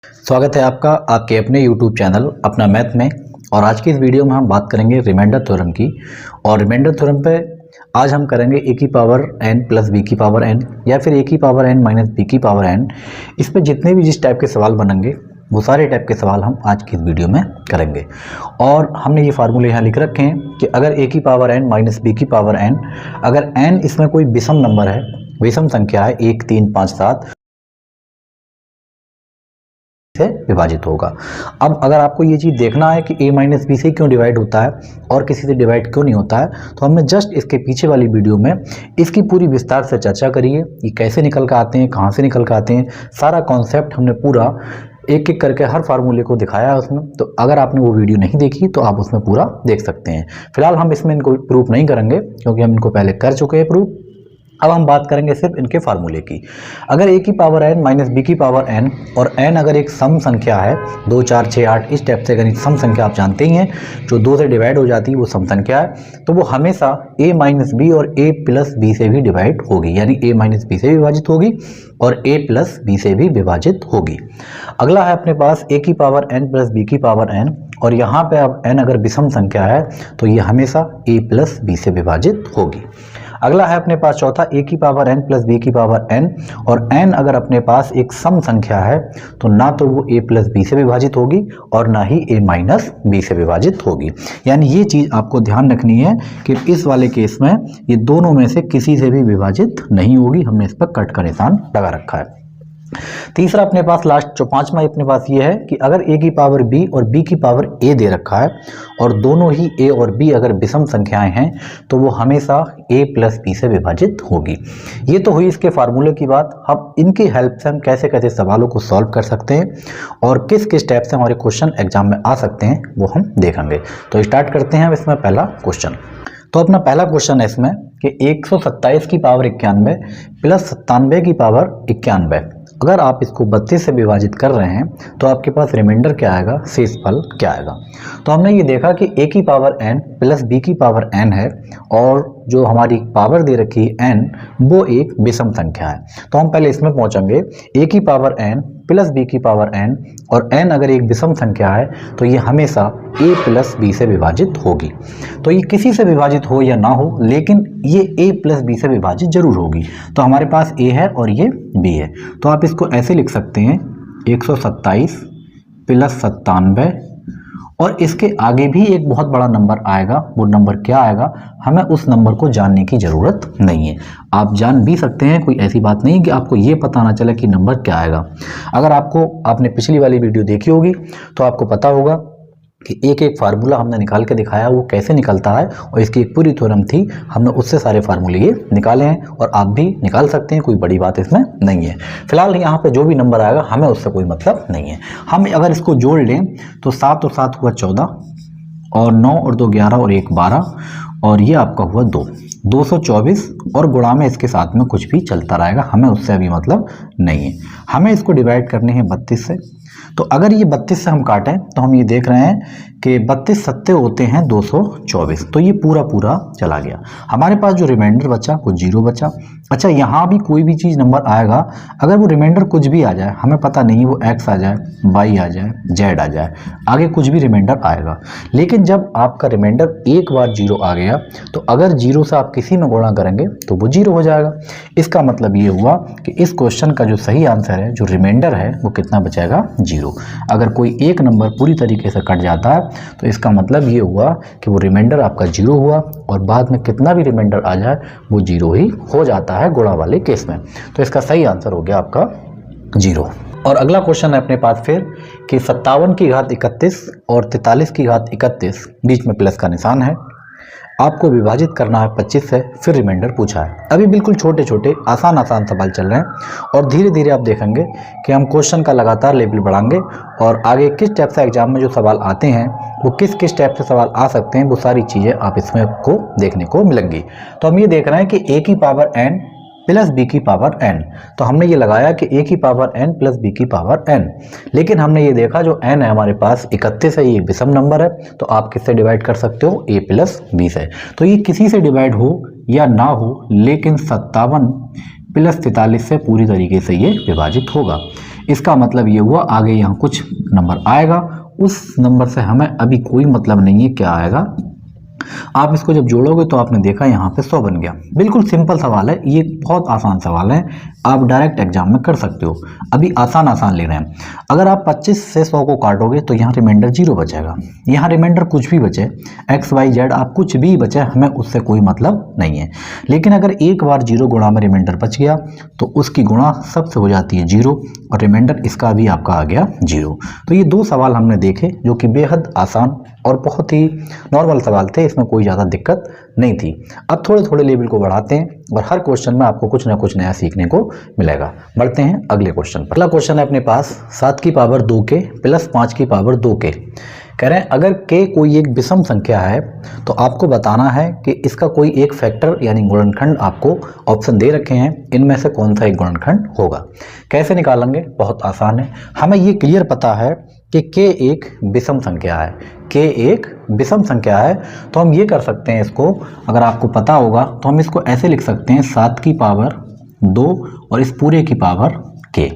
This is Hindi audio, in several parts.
स्वागत है आपका आपके अपने YouTube चैनल अपना मैथ में। और आज की इस वीडियो में हम बात करेंगे रिमाइंडर थ्योरम की। और रिमाइंडर थ्योरम पे आज हम करेंगे ए की पावर n प्लस बी की पावर n या फिर ए की पावर n माइनस बी की पावर n। इस पर जितने भी जिस टाइप के सवाल बनेंगे वो सारे टाइप के सवाल हम आज की इस वीडियो में करेंगे। और हमने ये फार्मूले यहाँ लिख रखे हैं कि अगर ए की पावर n माइनस बी की पावर n, अगर n इसमें कोई विषम नंबर है, विषम संख्या है 1, 3, 5, 7 से विभाजित होगा। अब अगर आपको ये चीज़ देखना है कि a माइनस बी से क्यों डिवाइड होता है और किसी से डिवाइड क्यों नहीं होता है, तो हमने जस्ट इसके पीछे वाली वीडियो में इसकी पूरी विस्तार से चर्चा करी है कि कैसे निकल कर आते हैं, कहाँ से निकल कर आते हैं। सारा कॉन्सेप्ट हमने पूरा एक एक करके हर फार्मूले को दिखाया है उसमें। तो अगर आपने वो वीडियो नहीं देखी तो आप उसमें पूरा देख सकते हैं। फिलहाल हम इसमें इनको प्रूफ नहीं करेंगे क्योंकि हम इनको पहले कर चुके हैं प्रूफ। अब हम बात करेंगे सिर्फ इनके फार्मूले की। अगर a की पावर n माइनस बी की पावर n और n अगर एक सम संख्या है 2, 4, 6, 8 इस टाइप से, अगर सम संख्या आप जानते ही हैं जो 2 से डिवाइड हो जाती है वो सम संख्या है, तो वो हमेशा a माइनस बी और a प्लस बी से भी डिवाइड होगी, यानी a माइनस बी से भी विभाजित होगी और a प्लस बी से भी विभाजित होगी। अगला है अपने पास a की पावर n प्लस बी की पावर n, और यहाँ पे अब n अगर विषम संख्या है तो ये हमेशा a प्लस बी से विभाजित होगी। अगला है अपने पास चौथा a की पावर n प्लस बी की पावर n, और n अगर अपने पास एक सम संख्या है तो ना तो वो a प्लस बी से विभाजित होगी और ना ही a माइनस बी से विभाजित होगी। यानी ये चीज़ आपको ध्यान रखनी है कि इस वाले केस में ये दोनों में से किसी से भी विभाजित नहीं होगी। हमने इस पर कट का निशान लगा रखा है। तीसरा अपने पास लास्ट जो पांचवा अपने पास ये है कि अगर a की पावर b और b की पावर a दे रखा है और दोनों ही a और b अगर विषम संख्याएं हैं तो वो हमेशा a प्लस b से विभाजित होगी। ये तो हुई इसके फार्मूले की बात। अब इनकी हेल्प से हम कैसे कैसे सवालों को सॉल्व कर सकते हैं और किस किस टाइप से हमारे क्वेश्चन एग्जाम में आ सकते हैं वो हम देखेंगे। तो स्टार्ट करते हैं इसमें पहला क्वेश्चन। तो अपना पहला क्वेश्चन है इसमें कि 127 की पावर 91 प्लस 97 की पावर 91, अगर आप इसको 32 से विभाजित कर रहे हैं तो आपके पास रिमाइंडर क्या आएगा, शेषफल क्या आएगा। तो हमने ये देखा कि a की पावर n प्लस b की पावर n है और जो हमारी पावर दे रखी है n वो एक विषम संख्या है। तो हम पहले इसमें पहुंचेंगे। a की पावर n प्लस b की पावर n, और n अगर एक विषम संख्या है तो ये हमेशा a प्लस b से विभाजित होगी। तो ये किसी से विभाजित हो या ना हो लेकिन ये a प्लस b से विभाजित जरूर होगी। तो हमारे पास a है और ये b है। तो आप इसको ऐसे लिख सकते हैं 127 प्लस 97, और इसके आगे भी एक बहुत बड़ा नंबर आएगा। वो नंबर क्या आएगा हमें उस नंबर को जानने की ज़रूरत नहीं है। आप जान भी सकते हैं, कोई ऐसी बात नहीं कि आपको ये पता ना चले कि नंबर क्या आएगा। अगर आपने पिछली वाली वीडियो देखी होगी तो आपको पता होगा कि एक एक फार्मूला हमने निकाल के दिखाया वो कैसे निकलता है, और इसकी एक पूरी थ्योरम थी। हमने उससे सारे फार्मूले ये निकाले हैं और आप भी निकाल सकते हैं, कोई बड़ी बात इसमें नहीं है। फिलहाल यहाँ पे जो भी नंबर आएगा हमें उससे कोई मतलब नहीं है। हम अगर इसको जोड़ लें तो 7 और 7 हुआ 14, और 9 और 2 11 और 1 12, और ये आपका हुआ 224, और गुणा में इसके साथ में कुछ भी चलता रहेगा, हमें उससे अभी मतलब नहीं है। हमें इसको डिवाइड करने हैं 32 से। तो अगर ये 32 से हम काटें तो हम ये देख रहे हैं कि 32 सत्ते होते हैं 224, तो ये पूरा पूरा चला गया। हमारे पास जो रिमाइंडर बचा वो 0 बचा। अच्छा, यहाँ भी कोई भी चीज़ नंबर आएगा, अगर वो रिमाइंडर कुछ भी आ जाए, हमें पता नहीं वो x आ जाए, y आ जाए, z आ जाए, आगे कुछ भी रिमाइंडर आएगा। लेकिन जब आपका रिमाइंडर एक बार 0 आ गया तो अगर 0 से आप किसी में गुणा करेंगे तो वो 0 हो जाएगा। इसका मतलब ये हुआ कि इस क्वेश्चन का जो सही आंसर है, जो रिमाइंडर है, वो कितना बचेगा, 0। अगर कोई एक नंबर पूरी तरीके से कट जाता है तो इसका मतलब ये हुआ कि वो रिमाइंडर आपका 0 हुआ, और बाद में कितना भी रिमाइंडर आ जाए वो 0 ही हो जाता है गुणा वाले केस में। तो इसका सही आंसर हो गया आपका 0। और अगला क्वेश्चन है अपने पास फिर कि 57 की घात 31 और 43 की घात 31, बीच में प्लस का निशान है, आपको विभाजित करना है 25 से, फिर रिमाइंडर पूछा है। अभी बिल्कुल छोटे छोटे आसान सवाल चल रहे हैं, और धीरे धीरे आप देखेंगे कि हम क्वेश्चन का लगातार लेवल बढ़ाएंगे और आगे किस टाइप से एग्जाम में जो सवाल आते हैं वो किस किस टाइप से सवाल आ सकते हैं, वो सारी चीज़ें आप इसमें आपको देखने को मिलेंगी। तो हम ये देख रहे हैं कि a की पावर n प्लस बी की पावर n, तो हमने ये लगाया कि a की पावर n प्लस बी की पावर n, लेकिन हमने ये देखा जो n है हमारे पास 31 है, ये विषम नंबर है, तो आप किससे डिवाइड कर सकते हो, a प्लस बी से। तो ये किसी से डिवाइड हो या ना हो, लेकिन 57 प्लस 43 से पूरी तरीके से ये विभाजित होगा। इसका मतलब ये हुआ आगे यहाँ कुछ नंबर आएगा, उस नंबर से हमें अभी कोई मतलब नहीं है क्या आएगा। आप इसको जब जोड़ोगे तो आपने देखा यहाँ पे 100 बन गया। बिल्कुल सिंपल सवाल है, ये बहुत आसान सवाल है, आप डायरेक्ट एग्जाम में कर सकते हो। अभी आसान आसान ले रहे हैं। अगर आप 25 से 100 को काटोगे तो यहाँ रिमाइंडर 0 बचेगा। यहाँ रिमाइंडर कुछ भी बचे, एक्स वाई जेड आप कुछ भी बचे, हमें उससे कोई मतलब नहीं है। लेकिन अगर एक बार 0 गुणा में रिमाइंडर बच गया तो उसकी गुणा सबसे हो जाती है 0 और रिमाइंडर इसका भी आपका आ गया 0। तो ये दो सवाल हमने देखे जो कि बेहद आसान और बहुत ही नॉर्मल सवाल थे, इसमें कोई ज़्यादा दिक्कत नहीं थी। अब थोड़े थोड़े लेवल को बढ़ाते हैं और हर क्वेश्चन में आपको कुछ ना कुछ नया सीखने को मिलेगा। बढ़ते हैं अगले क्वेश्चन पर। अगला क्वेश्चन है अपने पास 7 की पावर 2 के प्लस 5 की पावर 2 के। कह रहे हैं अगर k कोई एक विषम संख्या है तो आपको बताना है कि इसका कोई एक फैक्टर यानी गुणनखंड आपको ऑप्शन दे रखे हैं, इनमें से कौन सा एक गुणनखंड होगा। कैसे निकालेंगे, बहुत आसान है। हमें ये क्लियर पता है कि k एक विषम संख्या है, k एक विषम संख्या है, तो हम ये कर सकते हैं इसको, अगर आपको पता होगा तो हम इसको ऐसे लिख सकते हैं 7 की पावर 2 और इस पूरे की पावर k।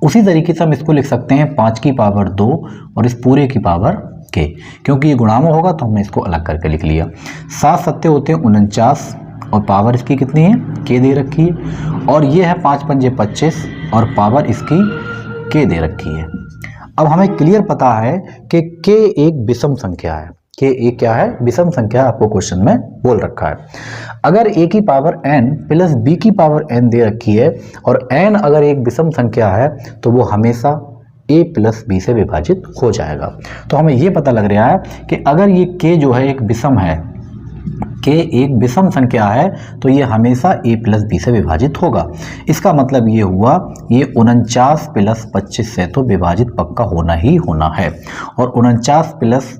उसी तरीके से हम इसको लिख सकते हैं 5 की पावर 2 और इस पूरे की पावर k, क्योंकि ये गुणा में होगा तो हमने इसको अलग करके लिख लिया। 7 सत्ते होते हैं 49 और पावर इसकी कितनी है k दे रखी है, और ये है 5 पंजे 25 और पावर इसकी k दे रखी है। अब हमें क्लियर पता है कि k एक विषम संख्या है, k एक क्या है, विषम संख्या, आपको क्वेश्चन में बोल रखा है। अगर a की पावर n प्लस b की पावर n दे रखी है और n अगर एक विषम संख्या है तो वो हमेशा a प्लस b से विभाजित हो जाएगा। तो हमें ये पता लग रहा है कि अगर ये k जो है एक विषम है, k एक विषम संख्या है, तो ये हमेशा a प्लस b से विभाजित होगा। इसका मतलब ये हुआ ये 49 प्लस 25 से तो विभाजित पक्का होना ही होना है, और 49 प्लस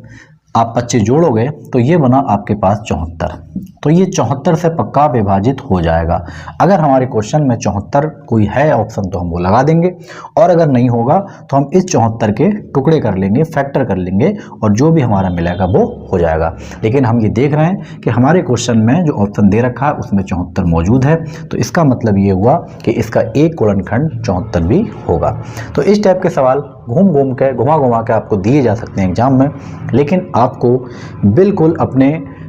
आप 25 जोड़ोगे तो ये बना आपके पास 74, तो ये 74 से पक्का विभाजित हो जाएगा। अगर हमारे क्वेश्चन में 74 कोई है ऑप्शन तो हम वो लगा देंगे, और अगर नहीं होगा तो हम इस 74 के टुकड़े कर लेंगे, फैक्टर कर लेंगे, और जो भी हमारा मिलेगा वो हो जाएगा। लेकिन हम ये देख रहे हैं कि हमारे क्वेश्चन में जो ऑप्शन दे रखा है उसमें 74 मौजूद है, तो इसका मतलब ये हुआ कि इसका एक गुणनखंड 74 भी होगा। तो इस टाइप के सवाल घुमा घुमा के आपको दिए जा सकते हैं एग्जाम में, लेकिन आपको बिल्कुल अपने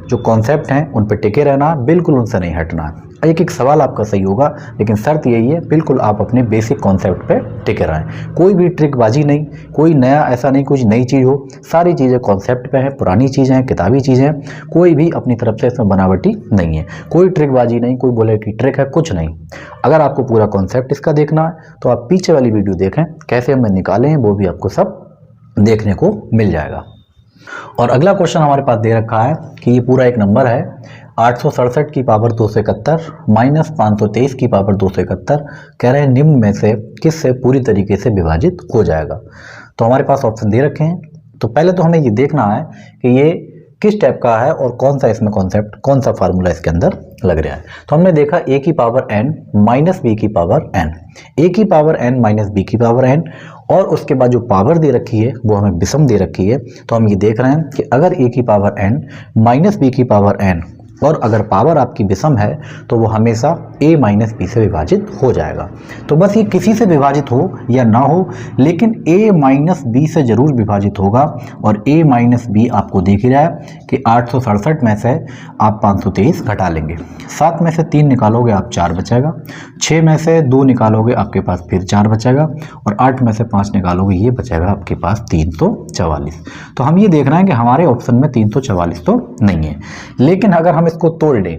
जो कॉन्सेप्ट हैं उन पर टिके रहना, बिल्कुल उनसे नहीं हटना। एक एक सवाल आपका सही होगा, लेकिन शर्त यही है बिल्कुल आप अपने बेसिक कॉन्सेप्ट पे टिके रहें। कोई भी ट्रिकबाजी नहीं, कोई नया ऐसा नहीं कुछ नई चीज़ हो, सारी चीज़ें कॉन्सेप्ट पे हैं, पुरानी चीज़ें हैं, किताबी चीज़ें हैं, कोई भी अपनी तरफ से इसमें बनावटी नहीं है, कोई ट्रिकबाजी नहीं, कोई बोले कि ट्रिक है, कुछ नहीं। अगर आपको पूरा कॉन्सेप्ट इसका देखना है तो आप पीछे वाली वीडियो देखें, कैसे हमने निकाले हैं वो भी आपको सब देखने को मिल जाएगा। और अगला क्वेश्चन हमारे पास दे रखा है कि ये पूरा एक नंबर है 867 की पावर 271 माइनस 523 की पावर 271। कह रहे हैं निम्न में से किससे पूरी तरीके से विभाजित हो जाएगा। तो हमारे पास ऑप्शन दे रखे हैं, तो पहले तो हमें ये देखना है कि ये किस टाइप का है और कौन सा इसमें कॉन्सेप्ट, कौन सा फार्मूला इसके अंदर लग रहा है। तो हमने देखा a की पावर n माइनस b की पावर n, a की पावर n माइनस b की पावर n, और उसके बाद जो पावर दे रखी है वो हमें विषम दे रखी है। तो हम ये देख रहे हैं कि अगर a की पावर n माइनस b की पावर n और अगर पावर आपकी विषम है तो वो हमेशा a माइनस बी से विभाजित हो जाएगा। तो बस ये किसी से विभाजित हो या ना हो, लेकिन a माइनस बी से जरूर विभाजित होगा, और a माइनस बी आपको दिख ही रहा है कि 867 में से आप 523 घटा लेंगे, 7 में से 3 निकालोगे आप 4 बचेगा, 6 में से 2 निकालोगे आपके पास फिर 4 बचेगा, और 8 में से 5 निकालोगे ये बचेगा आपके पास 344। तो हम ये देख रहे हैं कि हमारे ऑप्शन में 344 तो नहीं है, लेकिन अगर हम इसको तोड़ दें,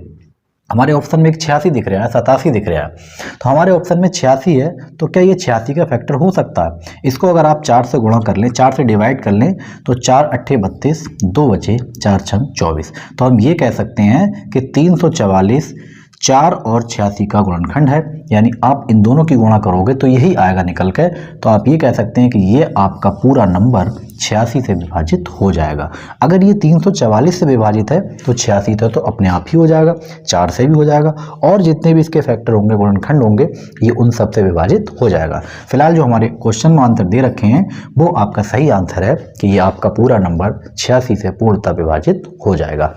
हमारे ऑप्शन में एक 86 दिख रहा है, 87 दिख रहा है, तो हमारे ऑप्शन में 86 है, तो क्या ये 86 का फैक्टर हो सकता है। इसको अगर आप 4 से गुणा कर लें, 4 से डिवाइड कर लें, तो 4 अट्ठे 32, 2 बचे, 4 छंग 24। तो हम ये कह सकते हैं कि 344 4 और 86 का गुणनखंड है, यानी आप इन दोनों की गुणा करोगे तो यही आएगा निकल के। तो आप ये कह सकते हैं कि ये आपका पूरा नंबर 86 से विभाजित हो जाएगा। अगर ये 344 से विभाजित है तो 86 तो अपने आप ही हो जाएगा, 4 से भी हो जाएगा, और जितने भी इसके फैक्टर होंगे, गुणनखंड होंगे, ये उन सब से विभाजित हो जाएगा। फिलहाल जो हमारे क्वेश्चन में आंसर दे रखे हैं वो आपका सही आंसर है कि ये आपका पूरा नंबर 86 से पूर्णतः विभाजित हो जाएगा।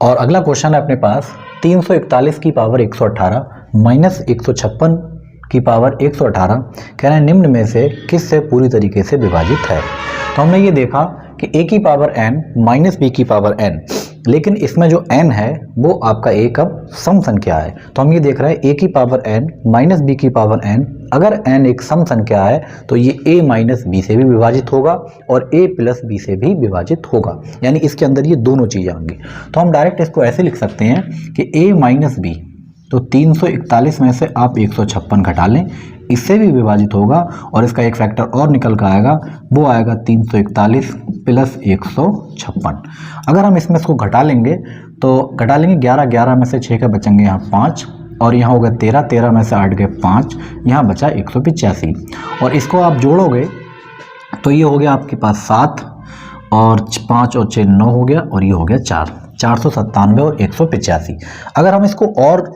और अगला क्वेश्चन है अपने पास 341 की पावर 118 माइनस 156 की पावर 118 कह रहे हैं निम्न में से किस से पूरी तरीके से विभाजित है। तो हमने ये देखा कि a की पावर n माइनस b की पावर n, लेकिन इसमें जो n है वो आपका एक अब सम संख्या है। तो हम ये देख रहे हैं a की पावर n माइनस b की पावर n, अगर n एक सम संख्या है तो ये a माइनस b से भी विभाजित होगा और a प्लस b से भी विभाजित होगा, यानी इसके अंदर ये दोनों चीज़ें आएंगी। तो हम डायरेक्ट इसको ऐसे लिख सकते हैं कि a माइनस b, तो 341 में से आप 156 घटा लें, इससे भी विभाजित होगा और इसका एक फैक्टर और निकल कर आएगा, वो आएगा 341 प्लस 156। अगर हम इसमें इसको घटा लेंगे तो घटा लेंगे 11, 11 में से 6 का बचेंगे यहाँ 5 और यहाँ होगा 13, 13 में से 8 गए 5, यहाँ बचा 185 और इसको आप जोड़ोगे तो ये हो गया आपके पास 7 और 5 और 6 9 हो गया और ये हो गया 497 और 185। अगर हम इसको और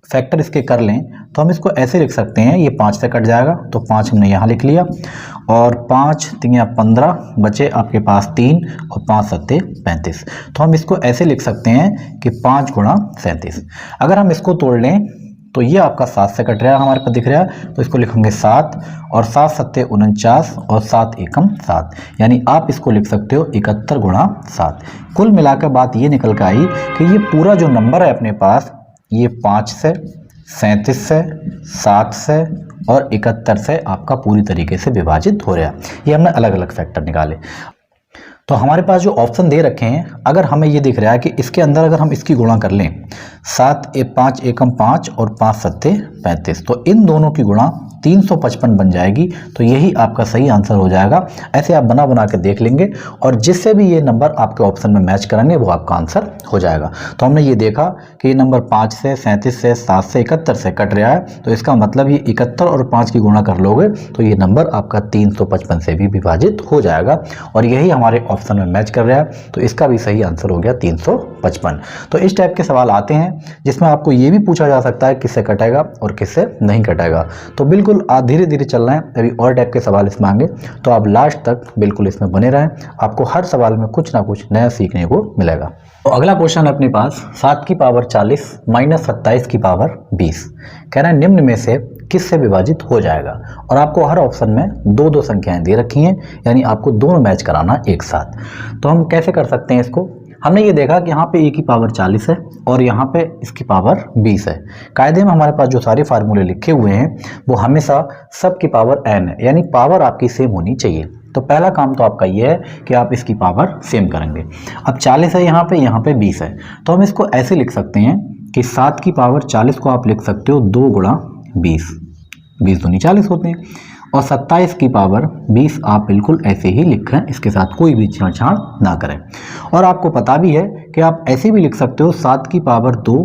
फैक्टर इसके कर लें तो हम इसको ऐसे लिख सकते हैं, ये 5 से कट जाएगा तो 5 हमने यहाँ लिख लिया और 5 3 15 बचे आपके पास 3 और 5 7 35। तो हम इसको ऐसे लिख सकते हैं कि 5 गुणा 37। अगर हम इसको तोड़ लें तो ये आपका 7 से कट रहा है, हमारे पास दिख रहा है, तो इसको लिखेंगे 7 और 7 7 49 और 7 एकम 7, यानी आप इसको लिख सकते हो 71 गुणा 7। कुल मिलाकर बात ये निकल कर आई कि ये पूरा जो नंबर है अपने पास, ये 5 से 37 से 7 से और 71 से आपका पूरी तरीके से विभाजित हो रहा है। ये हमने अलग अलग फैक्टर निकाले। तो हमारे पास जो ऑप्शन दे रखे हैं, अगर हमें ये दिख रहा है कि इसके अंदर अगर हम इसकी गुणा कर लें 5 एकम 5 और 5 7 35, तो इन दोनों की गुणा 355 बन जाएगी, तो यही आपका सही आंसर हो जाएगा। ऐसे आप बना बना के देख लेंगे और जिससे भी ये नंबर आपके ऑप्शन में मैच करेंगे वो आपका आंसर हो जाएगा। तो हमने ये देखा कि ये नंबर 5 से 37 से 7 से 71 से कट रहा है, तो इसका मतलब ये 71 और 5 की गुणा कर लोगे तो ये नंबर आपका 355 से भी विभाजित हो जाएगा और यही हमारे ऑप्शन में मैच कर रहा है, तो इसका भी सही आंसर हो गया 355। तो इस टाइप के सवाल आते हैं जिसमें आपको ये भी पूछा जा सकता है किससे कटेगा और किससे नहीं कटेगा। तो बिल्कुल आप धीरे धीरे चल रहे हैं, अभी और टाइप के सवाल इसमें आएंगे, तो आप लास्ट तक बिल्कुल इसमें बने रहें, आपको हर सवाल में कुछ ना कुछ नया सीखने को मिलेगा। तो अगला क्वेश्चन अपने पास 7 की पावर 40 माइनस 27 की पावर 20 कह रहा है निम्न में से किस से विभाजित हो जाएगा, और आपको हर ऑप्शन में दो दो संख्याएं दे रखी हैं, यानी आपको दोनों मैच कराना एक साथ। तो हम कैसे कर सकते हैं इसको, हमने ये देखा कि यहाँ पे a की पावर 40 है और यहाँ पे इसकी पावर 20 है। कायदे में हमारे पास जो सारे फार्मूले लिखे हुए हैं वो हमेशा सब की पावर n है, यानी पावर आपकी सेम होनी चाहिए। तो पहला काम तो आपका ये है कि आप इसकी पावर सेम करेंगे। अब 40 है यहाँ पे 20 है, तो हम इसको ऐसे लिख सकते हैं कि 7 की पावर 40 को आप लिख सकते हो 2 गुणा 20, 20 दूनी 40 होते हैं, और 27 की पावर 20 आप बिल्कुल ऐसे ही लिखें, इसके साथ कोई भी छेड़छाड़ ना करें। और आपको पता भी है कि आप ऐसे भी लिख सकते हो 7 की पावर 2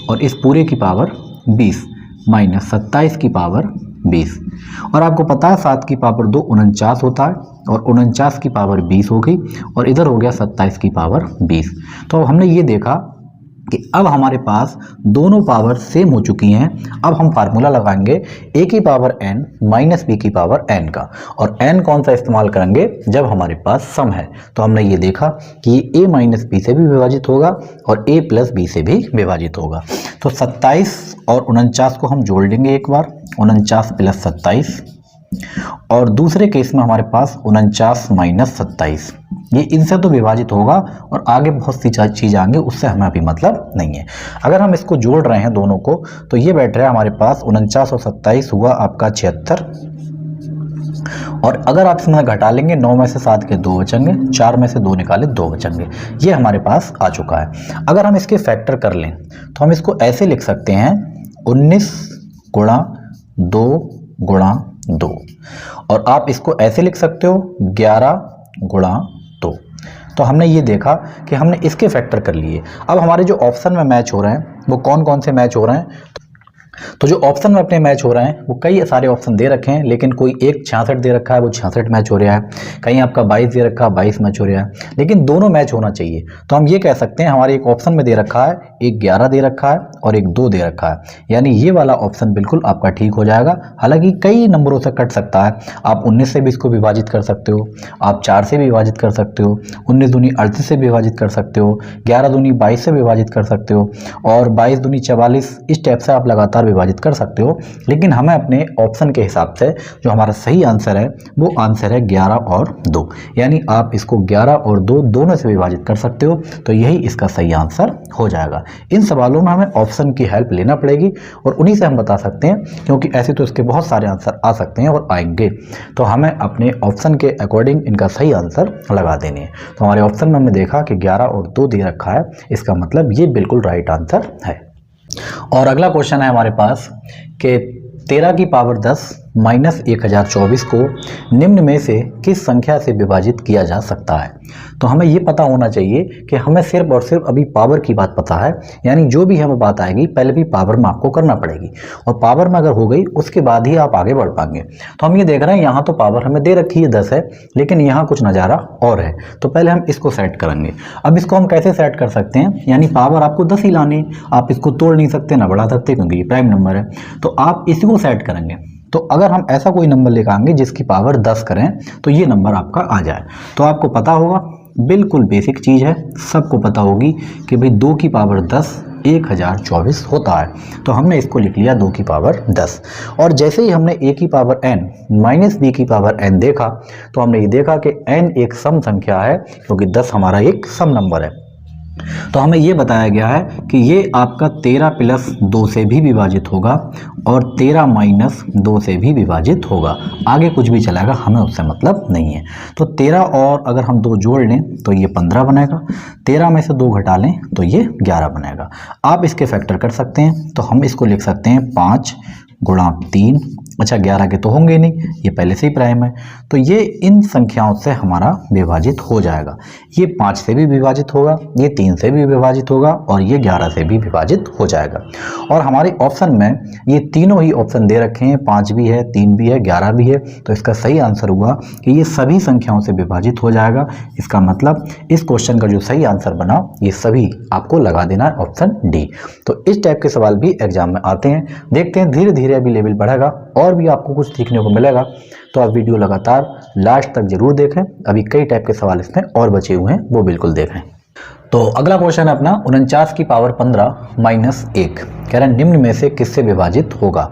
और इस पूरे की पावर 20 माइनस 27 की पावर 20, और आपको पता है 7 की पावर 2 49 होता है और 49 की पावर 20 हो गई और इधर हो गया 27 की पावर 20। तो हमने ये देखा कि अब हमारे पास दोनों पावर सेम हो चुकी हैं। अब हम फार्मूला लगाएंगे a की पावर n माइनस b की पावर n का, और n कौन सा इस्तेमाल करेंगे जब हमारे पास सम है। तो हमने ये देखा कि ये a माइनस b से भी विभाजित होगा और a प्लस b से भी विभाजित होगा। तो 27 और 49 को हम जोड़ लेंगे एक बार, 49 प्लस 27, और दूसरे केस में हमारे पास 49 माइनस 27, ये इनसे तो विभाजित होगा और आगे बहुत सी चीज़ आएंगे, उससे हमें अभी मतलब नहीं है। अगर हम इसको जोड़ रहे हैं दोनों को तो ये बैठ रहा है हमारे पास 49 और 27 हुआ आपका 76, और अगर आप इसमें घटा लेंगे 9 में से 7 के 2 बचेंगे, 4 में से 2 निकाले 2 बचेंगे, ये हमारे पास आ चुका है। अगर हम इसके फैक्टर कर लें तो हम इसको ऐसे लिख सकते हैं 19 गुणा 2 गुणा 2, और आप इसको ऐसे लिख सकते हो 11 गुणा 2। तो हमने ये देखा कि हमने इसके फैक्टर कर लिए। अब हमारे जो ऑप्शन में मैच हो रहे हैं वो कौन कौन से मैच हो रहे हैं, तो जो ऑप्शन में अपने मैच हो रहे हैं वो कई सारे ऑप्शन दे रखे हैं, लेकिन कोई एक 66 दे रखा है वो 66 मैच हो रहा है, कहीं आपका 22 दे रखा है 22 मैच हो रहा है, लेकिन दोनों मैच होना चाहिए। तो हम ये कह सकते हैं हमारे एक ऑप्शन में दे रखा है, एक 11 दे रखा है और एक 2 दे रखा है, यानी ये वाला ऑप्शन बिल्कुल आपका ठीक हो जाएगा। हालांकि कई नंबरों से कट सकता है, आप 19 से भी इसको विभाजित कर सकते हो, आप 4 से भी विभाजित कर सकते हो, 19 दूनी 38 से विभाजित कर सकते हो, 11 दूनी 22 से विभाजित कर सकते हो, और 22 दूनी 44, इस टाइप से आप लगातार अनुसार विभाजित कर सकते हो, लेकिन हमें अपने ऑप्शन के हिसाब से जो हमारा सही आंसर है वो आंसर है 11 और 2, यानी आप इसको 11 और 2 दोनों से विभाजित कर सकते हो, तो यही इसका सही आंसर हो जाएगा। इन सवालों में हमें ऑप्शन की हेल्प लेना पड़ेगी और उन्हीं से हम बता सकते हैं, क्योंकि ऐसे तो इसके बहुत सारे आंसर आ सकते हैं और आएंगे, तो हमें अपने ऑप्शन के अकॉर्डिंग इनका सही आंसर लगा देनी है। तो हमारे ऑप्शन में हमने देखा कि 11 और 2 दे रखा है, इसका मतलब ये बिल्कुल राइट आंसर है। और अगला क्वेश्चन है हमारे पास कि 13 की पावर 10 माइनस 1024 को निम्न में से किस संख्या से विभाजित किया जा सकता है। तो हमें ये पता होना चाहिए कि हमें सिर्फ और सिर्फ अभी पावर की बात पता है, यानी जो भी हमें बात आएगी पहले भी पावर में आपको करना पड़ेगी, और पावर में अगर हो गई उसके बाद ही आप आगे बढ़ पाएंगे। तो हम ये देख रहे हैं यहाँ तो पावर हमें दे रखी है 10 है, लेकिन यहाँ कुछ नज़ारा और है, तो पहले हम इसको सेट करेंगे। अब इसको हम कैसे सेट कर सकते हैं, यानी पावर आपको 10 ही लानी, आप इसको तोड़ नहीं सकते ना बढ़ा सकते, क्योंकि ये प्राइम नंबर है, तो आप इसी को सेट करेंगे। तो अगर हम ऐसा कोई नंबर लेकर आएंगे जिसकी पावर 10 करें तो ये नंबर आपका आ जाए। तो आपको पता होगा, बिल्कुल बेसिक चीज़ है, सबको पता होगी कि भाई 2 की पावर 10 1024 होता है। तो हमने इसको लिख लिया 2 की पावर 10, और जैसे ही हमने a की पावर n माइनस b की पावर n देखा, तो हमने ये देखा कि n एक सम संख्या है, क्योंकि 10 हमारा एक सम नंबर है। तो हमें ये बताया गया है कि ये आपका 13 प्लस 2 से भी विभाजित होगा और 13 माइनस 2 से भी विभाजित होगा, आगे कुछ भी चलेगा हमें उससे मतलब नहीं है। तो 13 और अगर हम 2 जोड़ लें तो ये 15 बनेगा, 13 में से 2 घटा लें तो ये 11 बनेगा। आप इसके फैक्टर कर सकते हैं, तो हम इसको लिख सकते हैं 5 गुणा 3, अच्छा 11 के तो होंगे नहीं, ये पहले से ही प्राइम है, तो ये इन संख्याओं से हमारा विभाजित हो जाएगा। ये 5 से भी विभाजित होगा, ये 3 से भी विभाजित होगा और ये 11 से भी विभाजित हो जाएगा। और हमारे ऑप्शन में ये तीनों ही ऑप्शन दे रखे हैं, 5 भी है, 3 भी है, 11 भी है, तो इसका सही आंसर हुआ कि ये सभी संख्याओं से विभाजित हो जाएगा। इसका मतलब इस क्वेश्चन का जो सही आंसर बना ये सभी आपको लगा देना है ऑप्शन डी। तो इस टाइप के सवाल भी एग्जाम में आते हैं, देखते हैं धीरे धीरे अभी लेवल बढ़ेगा और भी आपको कुछ सीखने को मिलेगा, तो आप वीडियो लगातार लास्ट तक जरूर देखें। अभी कई टाइप के सवाल इसमें और बचे हुए हैं, वो बिल्कुल देखें। तो अगला क्वेश्चन है अपना 49 की पावर 15 माइनस 1, कह रहे हैं निम्न में से किससे विभाजित होगा।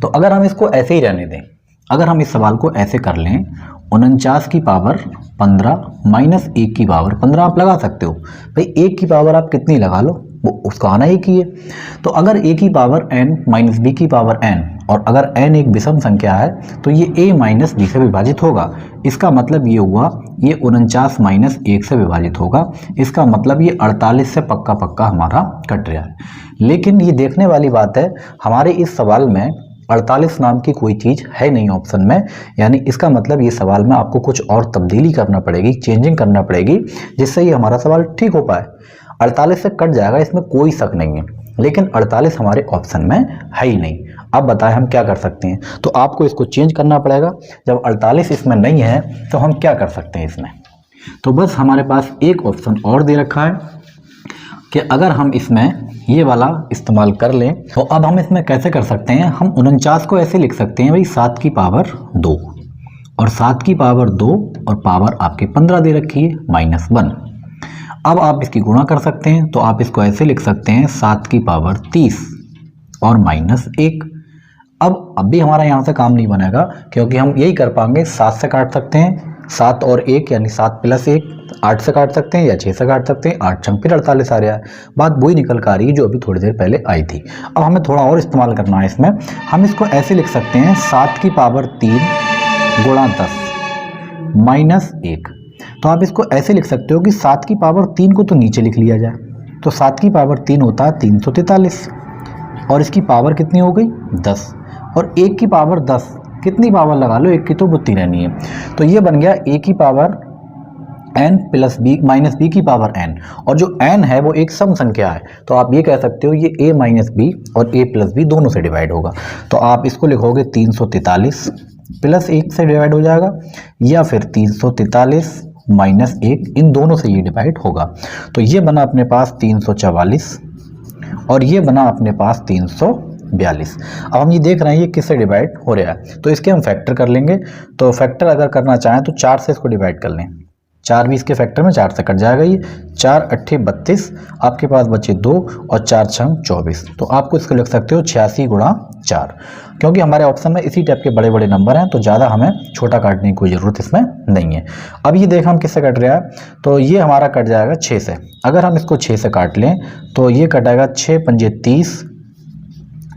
तो अगर हम इसको ऐसे ही रहने दें, अगर हम इस सवाल को ऐसे कर लें, 49 की पावर 15 माइनस 1 की पावर 15 आप लगा सकते हो, भाई 1 की पावर आप कितनी लगा लो, वो उसका आना ही की है। तो अगर a की पावर n माइनस b की पावर n, और अगर n एक विषम संख्या है तो ये a माइनस b से विभाजित होगा। इसका मतलब ये हुआ ये 49 माइनस 1 से विभाजित होगा, इसका मतलब ये 48 से पक्का पक्का हमारा कट रहा है। लेकिन ये देखने वाली बात है, हमारे इस सवाल में 48 नाम की कोई चीज़ है नहीं ऑप्शन में, यानी इसका मतलब ये सवाल में आपको कुछ और तब्दीली करना पड़ेगी, चेंजिंग करना पड़ेगी, जिससे ये हमारा सवाल ठीक हो पाए। 48 से कट जाएगा, इसमें कोई शक नहीं है, लेकिन 48 हमारे ऑप्शन में है ही नहीं। अब बताएं हम क्या कर सकते हैं, तो आपको इसको चेंज करना पड़ेगा। जब 48 इसमें नहीं है तो हम क्या कर सकते हैं इसमें, तो बस हमारे पास एक ऑप्शन और दे रखा है कि अगर हम इसमें ये वाला इस्तेमाल कर लें, तो अब हम इसमें कैसे कर सकते हैं, हम 49 को ऐसे लिख सकते हैं भाई 7 की पावर 2, और 7 की पावर 2 और पावर आपके 15 दे रखी है माइनस 1। अब आप इसकी गुणा कर सकते हैं, तो आप इसको ऐसे लिख सकते हैं 7 की पावर 30 और माइनस 1। अब भी हमारा यहाँ से काम नहीं बनेगा, क्योंकि हम यही कर पाएंगे, 7 से काट सकते हैं, 7 और 1 यानी 7 प्लस 1 8 से काट सकते हैं या 6 से काट सकते हैं, 8 छंग फिर 48 आ रहा है। बात वही निकल कर आ रही है जो अभी थोड़ी देर पहले आई थी। अब हमें थोड़ा और इस्तेमाल करना है इसमें, हम इसको ऐसे लिख सकते हैं 7 की पावर 3 गुणा 10 माइनस 1। तो आप इसको ऐसे लिख सकते हो कि 7 की पावर 3 को तो नीचे लिख लिया जाए, तो 7 की पावर 3 होता है 343, और इसकी पावर कितनी हो गई 10, और 1 की पावर 10, कितनी पावर लगा लो, 1 की तो बुत्ती रहनी है, तो ये बन गया a की power n plus b minus b की पावर n, और जो n है वो एक सम संख्या है, तो आप ये कह सकते हो ये a माइनस b और a प्लस b दोनों से डिवाइड होगा। तो आप इसको लिखोगे 343 प्लस 1 से डिवाइड हो जाएगा, या फिर 343 माइनस 1, इन दोनों से ये डिवाइड होगा। तो ये बना अपने पास 344 और ये बना अपने पास 342। अब हम ये देख रहे हैं ये किससे डिवाइड हो रहा है, तो इसके हम फैक्टर कर लेंगे। तो फैक्टर अगर करना चाहें तो 4 से इसको डिवाइड कर लें, 4 भी इसके फैक्टर में 4 से कट जाएगा, ये 4 अट्ठे 32, आपके पास बचे 2 और 4 छंग 24। तो आपको इसको लिख सकते हो 86 गुणा 4, क्योंकि हमारे ऑप्शन में इसी टाइप के बड़े बड़े नंबर हैं तो ज़्यादा हमें छोटा काटने की कोई ज़रूरत इसमें नहीं है। अब ये देख हम किससे कट रहा है, तो ये हमारा कट जाएगा 6 से। अगर हम इसको 6 से काट लें तो ये कटाएगा 6 पंजे 30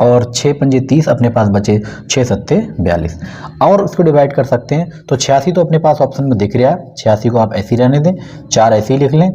और 6 पंजे 30, अपने पास बचे 6 सत्ते 42। और उसको डिवाइड कर सकते हैं तो 86 तो अपने पास ऑप्शन में दिख रहा है, 86 को आप ऐसे ही रहने दें, 4 ऐसे ही लिख लें।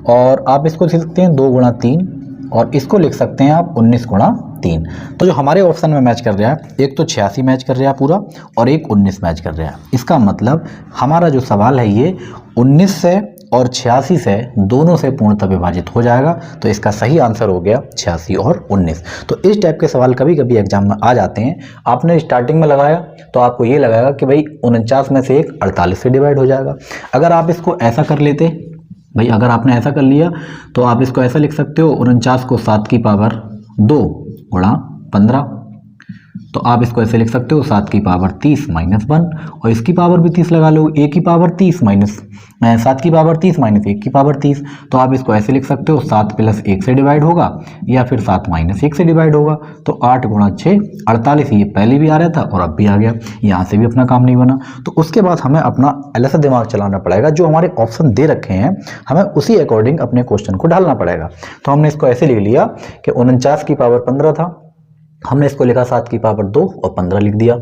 और आप इसको लिख सकते हैं 2 गुणा 3, और इसको लिख सकते हैं आप 19 गुणा 3। तो जो हमारे ऑप्शन में मैच कर रहा है, एक तो 86 मैच कर रहा है पूरा और एक 19 मैच कर रहा है। इसका मतलब हमारा जो सवाल है ये 19 से और 86 से दोनों से पूर्णतः विभाजित हो जाएगा। तो इसका सही आंसर हो गया 86 और 19। तो इस टाइप के सवाल कभी कभी एग्जाम में आ जाते हैं। आपने स्टार्टिंग में लगाया तो आपको ये लगाएगा कि भाई 49 में से एक 48 से डिवाइड हो जाएगा। अगर आप इसको ऐसा कर लेते भाई, अगर आपने ऐसा कर लिया तो आप इसको ऐसा लिख सकते हो 49 को 7 की पावर 2 गुणा 15, तो आप इसको ऐसे लिख सकते हो 7 की पावर 30 माइनस 1, और इसकी पावर भी 30 लगा लो, a की पावर 30 माइनस 7 की पावर 30 माइनस 1 की पावर 30। तो आप इसको ऐसे लिख सकते हो 7 प्लस 1 से डिवाइड होगा या फिर 7 माइनस 1 से डिवाइड होगा। तो 8 गुणा 6 48, ये पहले भी आ रहा था और अब भी आ गया, यहाँ से भी अपना काम नहीं बना। तो उसके बाद हमें अपना अलग से दिमाग चलाना पड़ेगा, जो हमारे ऑप्शन दे रखे हैं हमें उसी अकॉर्डिंग अपने क्वेश्चन को ढालना पड़ेगा। तो हमने इसको ऐसे लिख लिया कि 49 की पावर 15 था, हमने इसको लिखा 7 की पावर 2 और 15 लिख दिया।